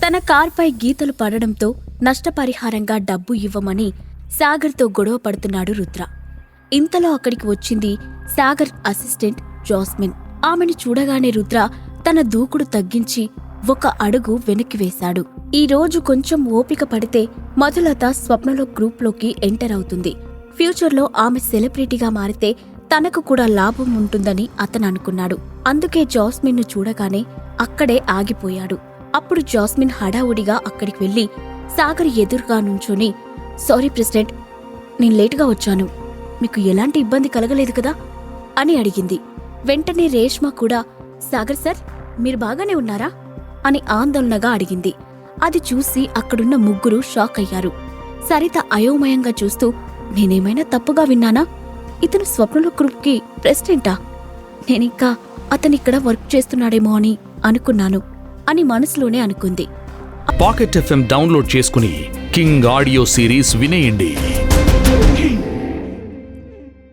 తన కార్పై గీతలు పడడంతో నష్టపరిహారంగా డబ్బు ఇవ్వమని సాగర్తో గొడవ పడుతున్నాడు రుద్ర. ఇంతలో అక్కడికి వచ్చింది సాగర్ అసిస్టెంట్ జాస్మిన్. ఆమెను చూడగానే రుద్ర తన దూకుడు తగ్గించి ఒక అడుగు వెనక్కి వేశాడు. ఈ రోజు కొంచెం ఓపిక పడితే మధులత స్వప్నలో గ్రూప్లోకి ఎంటర్ అవుతుంది. ఫ్యూచర్లో ఆమె సెలబ్రిటీగా మారితే తనకు కూడా లాభం ఉంటుందని అతను అనుకున్నాడు. అందుకే జాస్మిన్ను చూడగానే అక్కడే ఆగిపోయాడు. అప్పుడు జాస్మిన్ హడావుడిగా అక్కడికి వెళ్లి సాగర్ ఎదురుగా నుంచొని, సారీ ప్రెసిడెంట్, నేను లేటుగా వచ్చాను, మీకు ఎలాంటి ఇబ్బంది కలగలేదు కదా అని అడిగింది. వెంటనే రేష్మ కూడా, సాగర్ సార్, మీరు బాగానే ఉన్నారా అని ఆందోళనగా అడిగింది. అది చూసి అక్కడున్న ముగ్గురు షాక్ అయ్యారు. సరిత అయోమయంగా చూస్తూ, నేనేమైనా తప్పుగా విన్నానా? ఇతను స్వప్నలో గ్రూప్కి ప్రెసిడెంటా? నేనింకా అతనిక్కడ వర్క్ చేస్తున్నాడేమో అని అనుకున్నాను అని మనసులోనే అనుకుంది. పాకెట్ FM డౌన్లోడ్ చేసుకుని కింగ్ ఆడియో సిరీస్ వినేయండి.